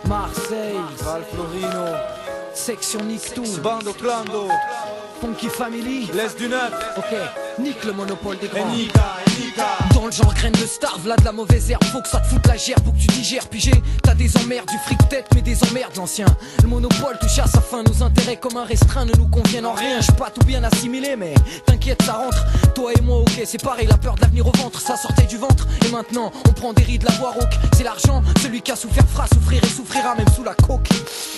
Marseille, Val Florino, section nique tout, Bando Clando, Funky Family, l'Est du Neuf, ok, nique le monopole des grands. Nika. Dans le genre graine de starve, là de la mauvaise herbe, faut que ça te foute la gerbe, faut que tu digères, pigé. T'as des emmerdes, du fric tête, mais des emmerdes l'ancien. Le monopole touche à sa fin, nos intérêts comme un restreint ne nous conviennent en rien. J'suis pas tout bien assimilé, mais t'inquiète, ça rentre. Toi et moi, ok, c'est pareil, la peur de l'avenir au ventre, ça sortait du ventre. Et maintenant, on prend des rides, la voie rauque. C'est l'argent, celui qui a souffert fera souffrir et souffrira même sous la coque.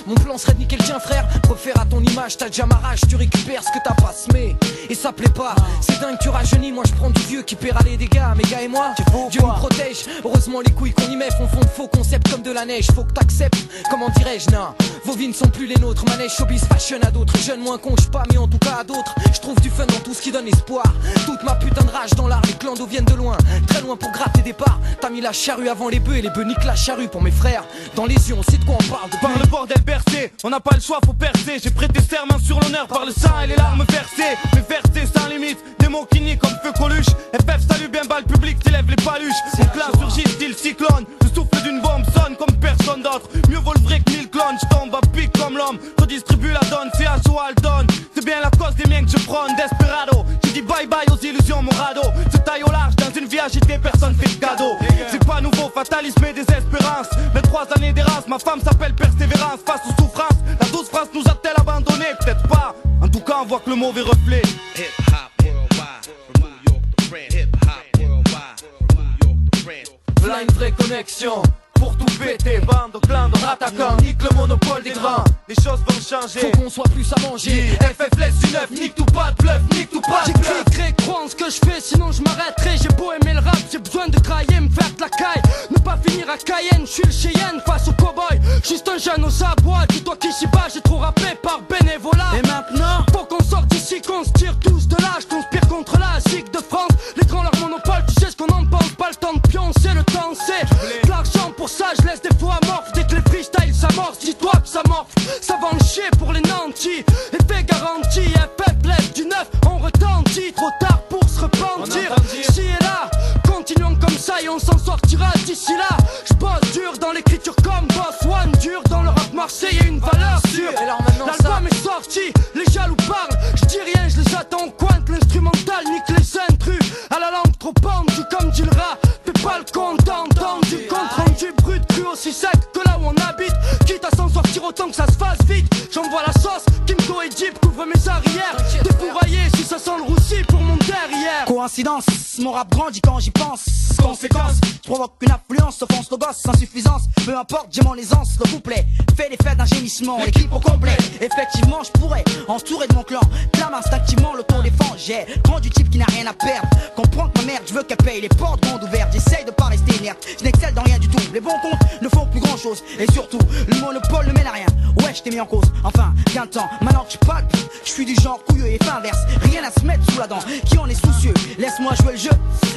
Mon plan serait de niquer le tien, frère. Préfère à ton image, t'as déjà ma rage, tu récupères ce que t'as pas semé. Et ça plaît pas, c'est dingue, tu rajeunis. Moi, je prends du vieux qui paiera les dégâts. Mes gars et moi, Dieu nous protège. Heureusement, les couilles qu'on y met font fond de faux concepts comme de la neige. Faut que t'acceptes, comment dirais-je, non. Vos vies ne sont plus les nôtres. Manège, showbiz, fashion à d'autres. Jeunes moins cons, j'suis pas, mais en tout cas à d'autres. Je trouve du fun dans tout ce qui donne espoir. Toute ma putain de rage dans l'art, les clandos viennent de loin. Très loin pour gratter des parts. T'as mis la charrue avant les bœufs et les bœufs niquent la charrue pour mes frères. Dans les yeux, on sait de quoi on parle. Par le bordel bercé, on n'a pas le choix, faut percer. J'ai prêté serment sur l'honneur par le sang et les larmes versées. Mais versées sans limite, des mots qui nient comme feu Coluche. FF salue bien bas le public, t'élèves les paluches. Mon clan surgit style cyclone, le souffle d'une bombe sonne comme personne d'autre. Mieux vaut le vrai que 1000 clones, j'tombe à pic comme l'homme. Redistribue la donne, c'est à Alton. C'est bien la cause des miens que je prône, Desperado. J'ai dit bye bye aux illusions, mon radeau. Se taille au large, dans une vie agitée, personne fait de cadeau. C'est pas nouveau, fatalisme et désespérance. 23 années d'errance, ma femme s'appelle persévérance. Face aux souffrances, la douce France nous a-t-elle abandonné? Peut-être pas, en tout cas on voit que le mauvais reflet. Hip-hop worldwide, from New York to France. Hip-hop worldwide, from New York to France. V'là une vraie connexion pour tout péter, bande, clan, attaquant, nique le monopole des grands. Les choses vont changer, Faut qu'on soit plus à manger. FF laisse du neuf, nique tout pas de bluff, nique tout pas de bluff. J'écris, crois en ce que je fais, sinon je m'arrêterai. J'ai beau aimer le rap, j'ai besoin de travailler, me faire de la caille. Ne pas finir à Cayenne, je suis le Cheyenne face au cowboy. Juste un jeune aux abois, dis-toi qu'ici bas j'ai trop rappé par bénévolat. Et maintenant, Faut qu'on sorte d'ici, qu'on se tire tous de là. Je conspire contre la SIG de France. Les grands leur monopole, tu sais ce qu'on en pense. Pas le temps de pioncer, le temps c'est de l'argent pour ça, je laisse des fois amorphes. Dès que les freestyles s'amorcent, dis-toi que ça morphe. Ça va en chier pour les nantis. Effet garanti, FF lève du neuf, on retentit. Trop tard pour se repentir. Si et là, continuons comme ça et on s'en sortira d'ici là. Je bosse dur dans l'écriture comme Boss One. Dur dans le rap marseillais, une valeur sûre. et alors maintenant L'album est sorti, les jaloux parlent. Je dis rien, je les attends au coin. L'instrumental nique les intrus. À la langue trop pendue comme dit le rat. Fais pas le compte, entendu. Compte rendu brut, cru aussi sec que là où on habite. Quitte à s'en sortir autant que ça se fasse vite. J'envoie la sauce, Kimco et Jeep couvre mes arrières. Défouraillé si ça sent le roussi pour mon derrière. Coïncidence, mon rap grandit quand j'y pense. Conséquence, je provoque une affluence, offense le gosse, sans suffisance. Peu importe, j'ai mon aisance, le couplet fait l'effet d'un gémissement, l'équipe au complet. Effectivement, je pourrais, entouré de mon clan, clame instinctivement l'autodéfense. J'ai grand du type qui n'a rien à perdre. Comprends que ma merde, je veux qu'elle paye les portes grandes ouvertes. J'essaye de pas rester inerte, je n'excelle dans rien du tout. Les bons comptes ne font plus grand chose. Et surtout, le monopole ne mène à rien. Ouais, je t'ai mis en cause, enfin, gain de temps. Maintenant que tu parles, je suis du genre couilleux et fin inverse. Rien à se mettre sous la dent, qui en est soucieux. Laisse-moi jouer le jeu,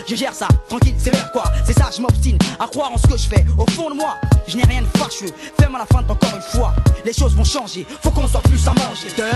je gère ça, tranquille, c'est vers quoi. C'est ça, je m'obstine à croire en ce que je fais. Au fond de moi, je n'ai rien de fâcheux. Fais-moi la feinte encore une fois, les choses vont changer. Faut qu'on soit plus à manger. de 1,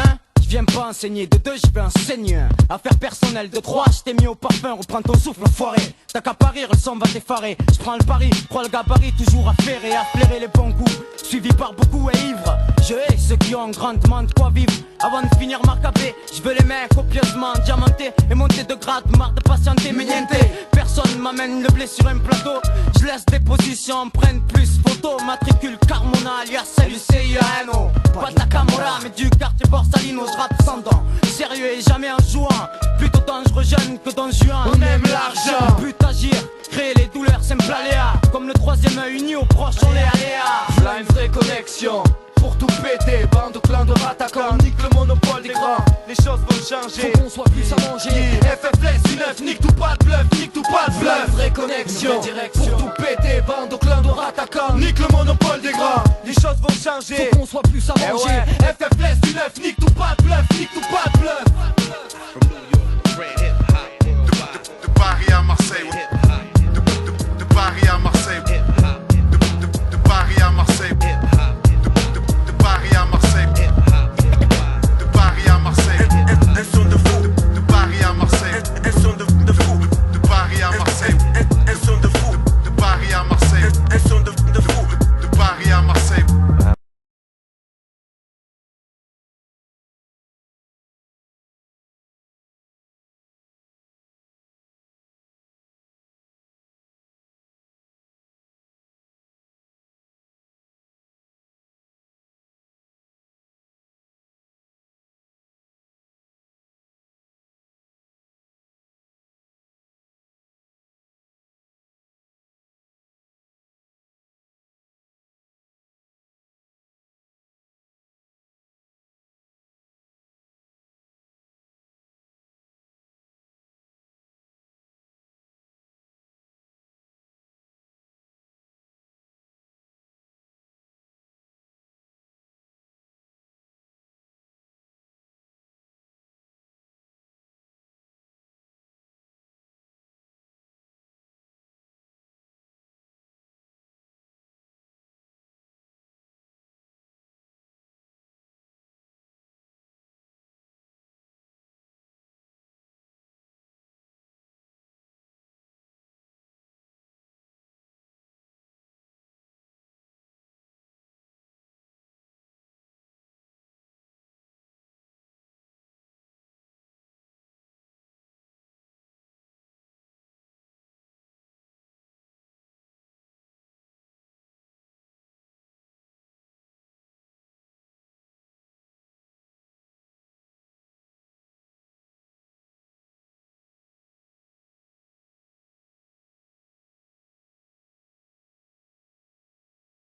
je viens pas enseigner. De 2, je vais enseigner. Affaire personnelle. De 3, je t'ai mis au parfum. Reprends ton souffle, enfoiré. T'as qu'à parier, le son va t'effarer. Je prends le pari, prends le gabarit. Toujours à faire et à flairer les bons coups. Suivi par beaucoup et ivres. Je hais ceux qui ont grandement de quoi vivre. Avant de finir ma capée, je veux les mains copieusement diamantées. Et monter de grade, marre de patienter, mais niente. Personne m'amène le blé sur un plateau. Je laisse des positions, empreintes plus photos. Matricule Carmona, alias salut CIANO. Pas de la Camorra, mais du quartier Borsalino. Je rappe sans dents, sérieux et jamais en jouant. Plutôt dangereux jeune que dans juin. On aime l'argent, But agir, créer les douleurs, simple aléa. Comme le troisième œil uni aux proches, on les aléas. v'là une vraie connexion pour tout péter, bande, clan de attaquant, nique le monopole des grands. Les choses vont changer, Faut qu'on soit plus à manger. FF laisse du neuf, nique tout pas de bluff, nique tout pas de bluff. Vraie connexion pour tout péter, bande, clan de attaquant, nique le monopole des grands. Les choses vont changer, Faut qu'on soit plus à eh manger. ouais, FF